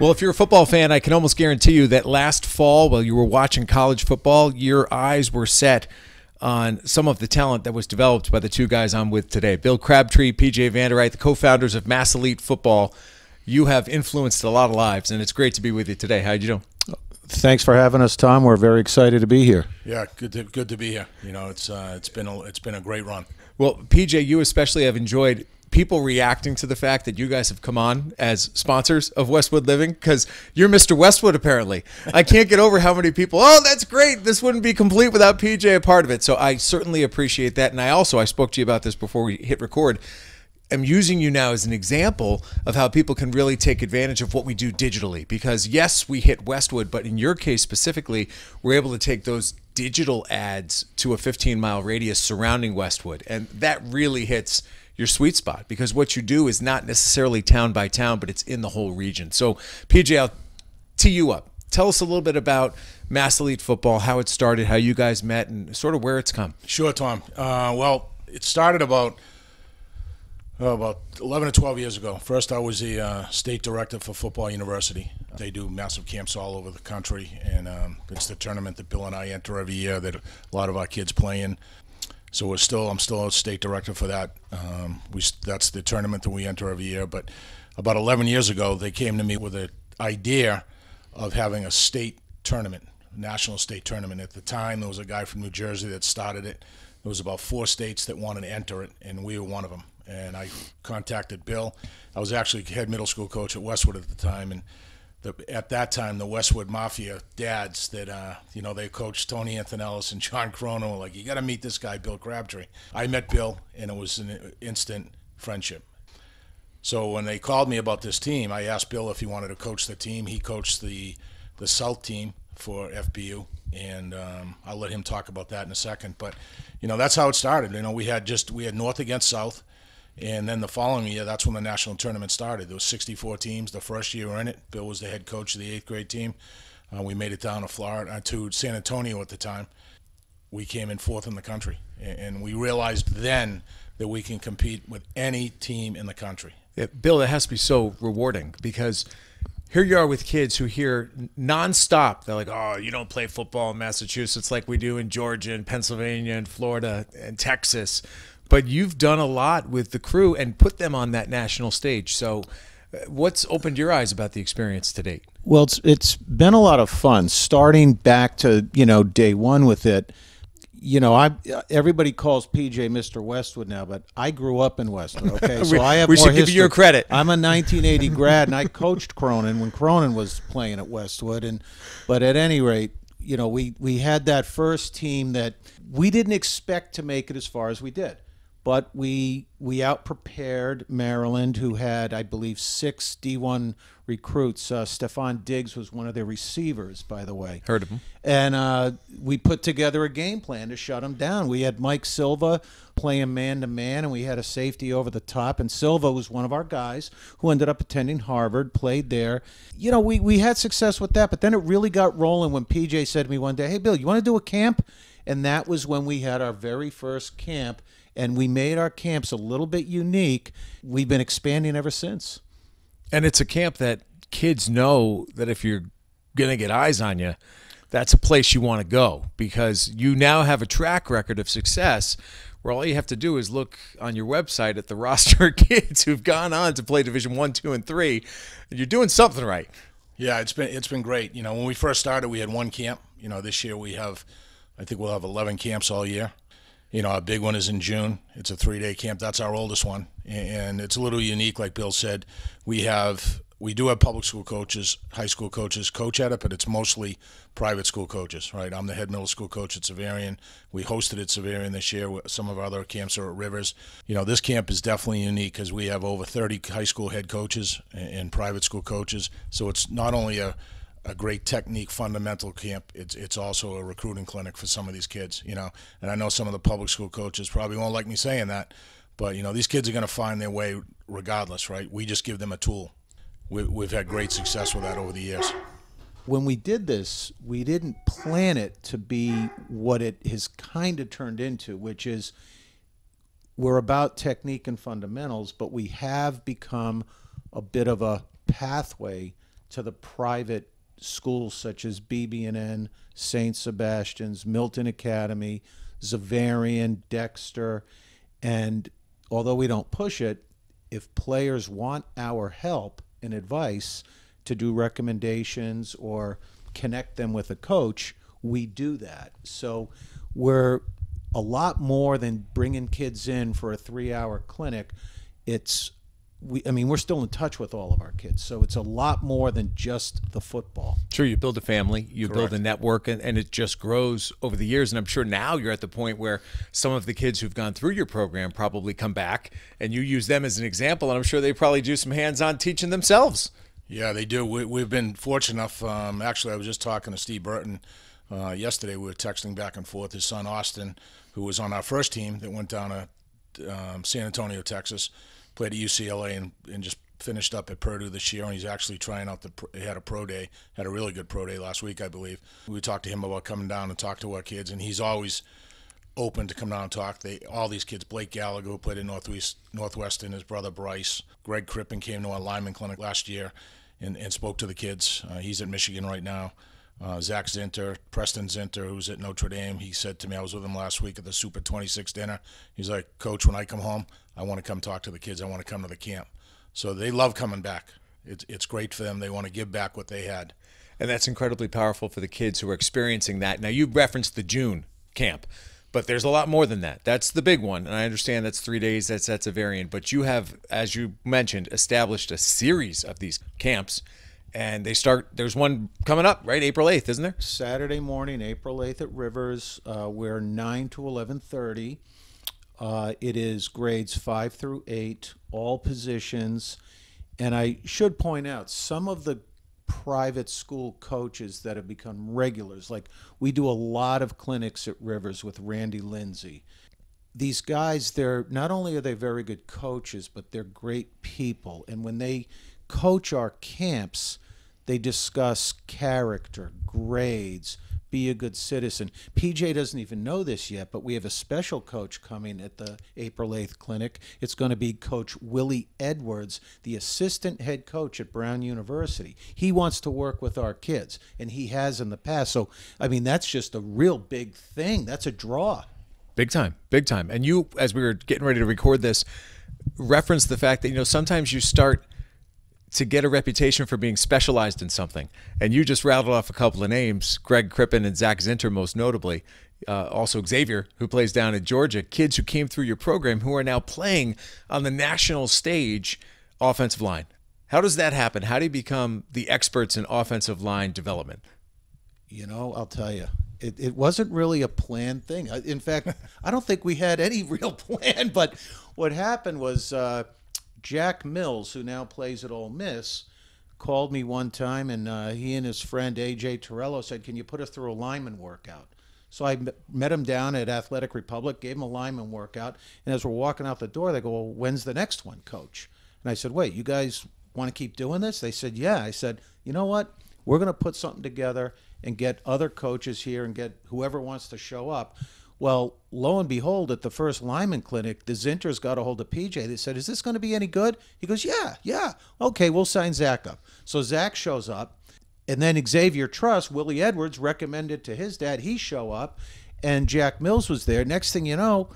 Well, if you're a football fan, I can almost guarantee you that last fall, while you were watching college football, your eyes were set on some of the talent that was developed by the two guys I'm with today. Bill Crabtree, PJ Vande, the co-founders of Mass Elite Football. You have influenced a lot of lives, and it's great to be with you today. How you doing? Thanks for having us, Tom. We're very excited to be here. Yeah, good to be here. You know, it's been a great run. Well, PJ, you especially have enjoyed people reacting to the fact that you guys have come on as sponsors of Westwood Living, because you're Mr. Westwood, apparently. I can't get over how many people, oh, that's great, this wouldn't be complete without PJ a part of it. So I certainly appreciate that. And I spoke to you about this before we hit record. I'm using you now as an example of how people can really take advantage of what we do digitally, because yes, we hit Westwood, but in your case specifically, we're able to take those digital ads to a 15-mile radius surrounding Westwood. And that really hits your sweet spot, because what you do is not necessarily town by town, but it's in the whole region. So PJ, I'll tee you up. Tell us a little bit about Mass Elite Football, how it started, how you guys met, and sort of where it's come. Sure, Tom. Well, it started about 11 or 12 years ago. First, I was the state director for Football University. They do massive camps all over the country, and it's the tournament that Bill and I enter every year that a lot of our kids play in. So I'm still a state director for that. That's the tournament that we enter every year. But about 11 years ago, they came to me with an idea of having a state tournament, national state tournament. At the time, there was a guy from New Jersey that started it. There was about 4 states that wanted to enter it, and we were one of them. And I contacted Bill. I was actually head middle school coach at Westwood at the time, and at that time, the Westwood Mafia dads that, they coached Tony Antonellis and John Cronin were like, you got to meet this guy, Bill Crabtree. I met Bill, and it was an instant friendship. So when they called me about this team, I asked Bill if he wanted to coach the team. He coached the South team for FBU, and I'll let him talk about that in a second. But, that's how it started. We had North against South. And then the following year, that's when the national tournament started. There was 64 teams. The first year we were in it, Bill was the head coach of the 8th grade team. We made it down to San Antonio at the time. We came in 4th in the country, and we realized then that we can compete with any team in the country. Yeah, Bill, it has to be so rewarding, because here you are with kids who hear nonstop. They're like, oh, you don't play football in Massachusetts like we do in Georgia and Pennsylvania and Florida and Texas. But you've done a lot with the crew and put them on that national stage. So what's opened your eyes about the experience to date? Well, it's been a lot of fun, starting back to, day one with it. Everybody calls PJ Mr. Westwood now, but I grew up in Westwood, okay? So I have we more should give you your credit. I'm a 1980 grad, and I coached Cronin when Cronin was playing at Westwood. But at any rate, we had that first team that we didn't expect to make it as far as we did. But we out-prepared Maryland, who had, I believe, 6 D1 recruits. Stephon Diggs was one of their receivers, by the way. Heard of him. And we put together a game plan to shut him down. We had Mike Silva playing man-to-man, and we had a safety over the top. And Silva was one of our guys who ended up attending Harvard, played there. We had success with that, but then it really got rolling when PJ said to me one day, hey, Bill, you want to do a camp? And that was when we had our very first camp. And we made our camps a little bit unique. We've been expanding ever since. And it's a camp that kids know that if you're going to get eyes on you, that's a place you want to go, because you now have a track record of success where all you have to do is look on your website at the roster of kids who've gone on to play Division 1, 2, and 3. And you're doing something right. Yeah, it's been great. When we first started, we had 1 camp. This year I think we'll have 11 camps all year. Our big one is in June. It's a 3-day camp. That's our oldest one, and it's a little unique. Like Bill said, we do have public school coaches, high school coaches coach at it, but it's mostly private school coaches, right? I'm the head middle school coach at Severian. We hosted at Severian this year. Some of our other camps are at Rivers. This camp is definitely unique because we have over 30 high school head coaches and private school coaches. So it's not only a great technique fundamental camp, it's also a recruiting clinic for some of these kids, and I know some of the public school coaches probably won't like me saying that, but these kids are going to find their way regardless, right? We just give them a tool. We've had great success with that over the years. When we did this, we didn't plan it to be what it has kind of turned into, which is we're about technique and fundamentals, but we have become a bit of a pathway to the private schools such as BB&N, St. Sebastian's, Milton Academy, Zavarian, Dexter, and although we don't push it, if players want our help and advice to do recommendations or connect them with a coach, we do that. So we're a lot more than bringing kids in for a 3-hour clinic. We're still in touch with all of our kids, so it's a lot more than just the football. Sure, you build a family, you Correct. build a network, and it just grows over the years. And I'm sure now you're at the point where some of the kids who've gone through your program probably come back, and you use them as an example, and I'm sure they probably do some hands-on teaching themselves. Yeah, they do. We've been fortunate enough. Actually, I was just talking to Steve Burton yesterday. We were texting back and forth. His son, Austin, who was on our first team that went down to San Antonio, Texas, played at UCLA and just finished up at Purdue this year, and he's actually trying out he had a pro day, had a really good pro day last week, I believe. We talked to him about coming down and talk to our kids, and he's always open to come down and talk. All these kids, Blake Gallagher, who played in Northwestern, his brother Bryce, Greg Crippen came to our lineman clinic last year and spoke to the kids. He's at Michigan right now. Zach Zinter, Preston Zinter, who's at Notre Dame, he said to me, I was with him last week at the Super 26 dinner. He's like, Coach, when I come home, I want to come talk to the kids. I want to come to the camp. So they love coming back. It's great for them. They want to give back what they had. And that's incredibly powerful for the kids who are experiencing that. Now, you referenced the June camp, but there's a lot more than that. That's the big one, and I understand that's 3 days, that's a variant. But you have, as you mentioned, established a series of these camps, and there's one coming up, right? April 8th, isn't there? Saturday morning, April 8th at Rivers. We're 9 to 11:30. It is grades 5 through 8, all positions. And I should point out, some of the private school coaches that have become regulars, like we do a lot of clinics at Rivers with Randy Lindsay. These guys, not only are they very good coaches, but they're great people. And when they coach our camps, they discuss character, grades, be a good citizen. PJ doesn't even know this yet, but we have a special coach coming at the April 8th clinic. It's going to be Coach Willie Edwards, the assistant head coach at Brown University. He wants to work with our kids, and he has in the past. So, that's just a real big thing. That's a draw. Big time, big time. And you, as we were getting ready to record this, referenced the fact that, sometimes you start to get a reputation for being specialized in something. And you just rattled off a couple of names, Greg Crippen and Zach Zinter most notably, also Xavier, who plays down at Georgia, kids who came through your program who are now playing on the national stage offensive line. How does that happen? How do you become the experts in offensive line development? I'll tell you, it wasn't really a planned thing. In fact, I don't think we had any real plan, but what happened was Jack Mills, who now plays at Ole Miss, called me one time, and he and his friend A.J. Torello said, can you put us through a lineman workout? So I met him down at Athletic Republic, gave him a lineman workout, and as we're walking out the door, they go, well, when's the next one, Coach? And I said, wait, you guys want to keep doing this? They said, yeah. I said, you know what? We're going to put something together and get other coaches here and get whoever wants to show up. Well, lo and behold, at the first lineman clinic, the Zinters got a hold of PJ. They said, is this going to be any good? He goes, yeah. Okay, we'll sign Zach up. So Zach shows up, and then Xavier Truss, Willie Edwards, recommended to his dad he show up, and Jack Mills was there. Next thing you know,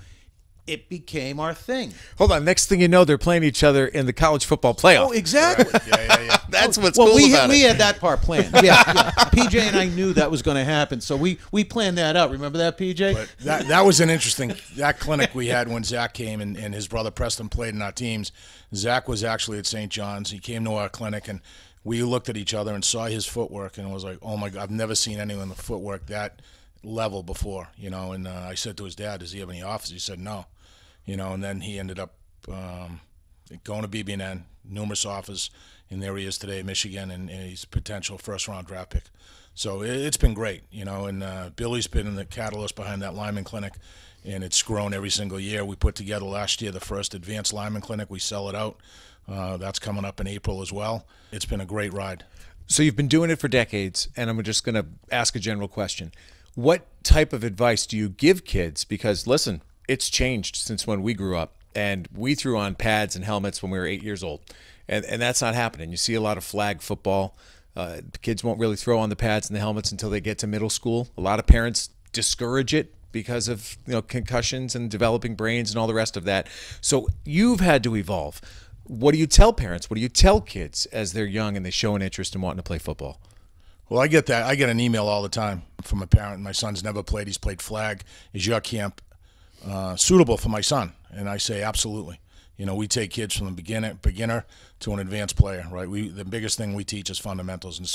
it became our thing. Hold on. Next thing you know, they're playing each other in the college football playoff. Oh, exactly. Yeah. That's what's cool about it. We had that part planned. Yeah. PJ and I knew that was going to happen, so we planned that out. Remember that, PJ? But that was an interesting that clinic we had when Zach came and his brother Preston played in our teams. Zach was actually at St. John's. He came to our clinic, and we looked at each other and saw his footwork and was like, oh, my God, I've never seen anyone with footwork that level before, and I said to his dad, does he have any offers? He said no. And then he ended up going to BB&N, numerous offers, and there he is today, Michigan, and he's a potential first-round draft pick. So it's been great, and Billy's been the catalyst behind that lineman clinic, and it's grown every single year. We put together last year the first advanced lineman clinic. We sell it out. That's coming up in April as well. It's been a great ride. So you've been doing it for decades, and I'm just going to ask a general question. What type of advice do you give kids? Because, listen, it's changed since when we grew up, and we threw on pads and helmets when we were 8 years old, and that's not happening. You see a lot of flag football. The kids won't really throw on the pads and the helmets until they get to middle school. A lot of parents discourage it because of concussions and developing brains and all the rest of that. So you've had to evolve. What do you tell parents? What do you tell kids as they're young and they show an interest in wanting to play football? Well, I get that. I get an email all the time from a parent. My son's never played. He's played flag. Is your camp suitable for my son? And I say absolutely. We take kids from the beginner to an advanced player, right? The biggest thing we teach is fundamentals, and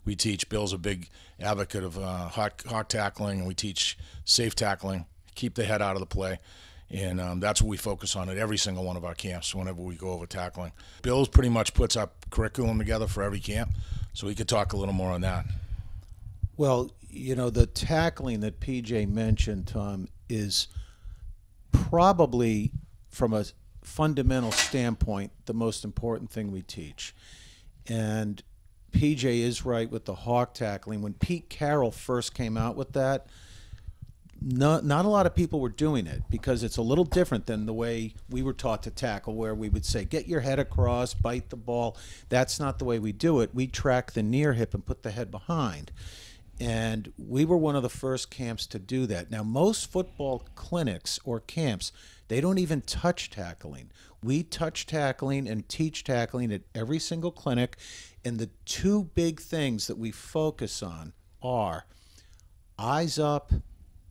we teach. Bill's a big advocate of hawk tackling, and we teach safe tackling, keep the head out of the play, and that's what we focus on at every single one of our camps whenever we go over tackling. Bill pretty much puts up curriculum together for every camp, so we could talk a little more on that. Well, the tackling that PJ mentioned, Tom, is probably from a fundamental standpoint the most important thing we teach. And PJ is right with the hawk tackling. When Pete Carroll first came out with that, not a lot of people were doing it because it's a little different than the way we were taught to tackle, where we would say get your head across, bite the ball. That's not the way we do it. We track the near hip and put the head behind. And we were one of the first camps to do that. Now, most football clinics or camps, they don't even touch tackling. We touch tackling and teach tackling at every single clinic. And the two big things that we focus on are eyes up,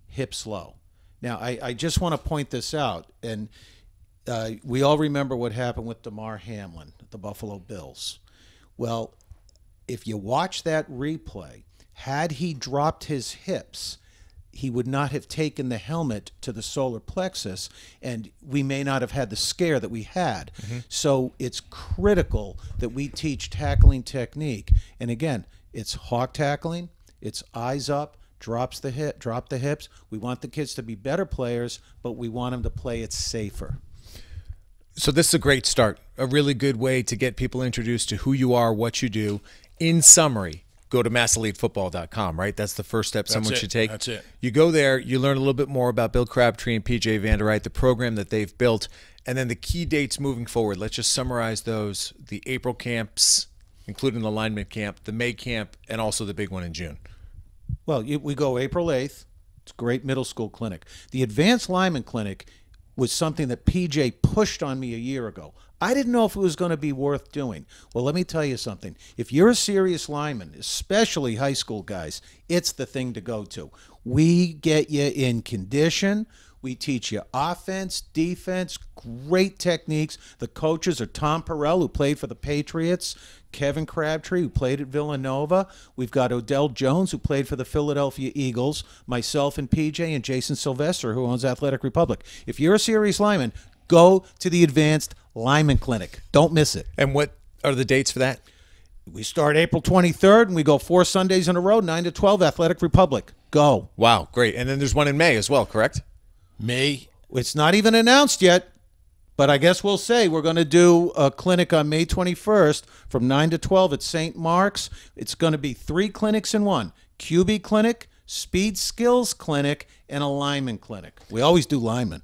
hips low. Now, I just want to point this out. And we all remember what happened with Damar Hamlin at the Buffalo Bills. Well, if you watch that replay, had he dropped his hips, he would not have taken the helmet to the solar plexus, and we may not have had the scare that we had. Mm-hmm. So it's critical that we teach tackling technique. And again, it's hawk tackling, it's eyes up, drop the hips. We want the kids to be better players, but we want them to play it safer. So this is a great start, a really good way to get people introduced to who you are, what you do. In summary, go to masselitefootball.com, right? That's the first step someone should take. That's it. You go there, you learn a little bit more about Bill Crabtree and PJ Vande, the program that they've built, and then the key dates moving forward. Let's just summarize those: the April camps, including the lineman camp, the May camp, and also the big one in June. Well, we go April 8th. It's a great middle school clinic. The advanced lineman clinic was something that PJ pushed on me a year ago. I didn't know if it was going to be worth doing. Well, let me tell you something. If you're a serious lineman, especially high school guys, it's the thing to go to. We get you in condition. We teach you offense, defense, great techniques. The coaches are Tom Perrell, who played for the Patriots, Kevin Crabtree, who played at Villanova. We've got Odell Jones, who played for the Philadelphia Eagles, myself and PJ, and Jason Sylvester, who owns Athletic Republic. If you're a serious lineman, go to the Advanced Lineman Clinic. Don't miss it. And what are the dates for that? We start April 23rd, and we go 4 Sundays in a row, 9 to 12, Athletic Republic. Go. Wow, great. And then there's one in May as well, correct? May. It's not even announced yet, but I guess we'll say we're going to do a clinic on May 21st from 9 to 12 at St. Mark's. It's going to be 3 clinics in one: QB clinic, speed skills clinic, and a lineman clinic. We always do linemen.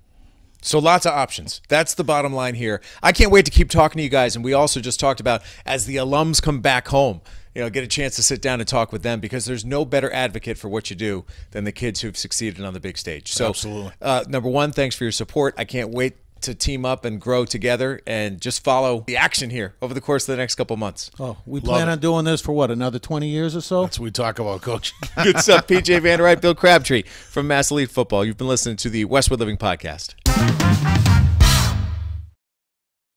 So lots of options. That's the bottom line here. I can't wait to keep talking to you guys. And we also just talked about, as the alums come back home, get a chance to sit down and talk with them, because there's no better advocate for what you do than the kids who've succeeded on the big stage. So, absolutely. Number one, thanks for your support. I can't wait to team up and grow together and just follow the action here over the course of the next couple months. Oh, we plan on doing this for what, another 20 years or so? That's what we talk about, Coach. Good stuff. PJ Vande, Bill Crabtree from Mass Elite Football. You've been listening to the Westwood Living Podcast.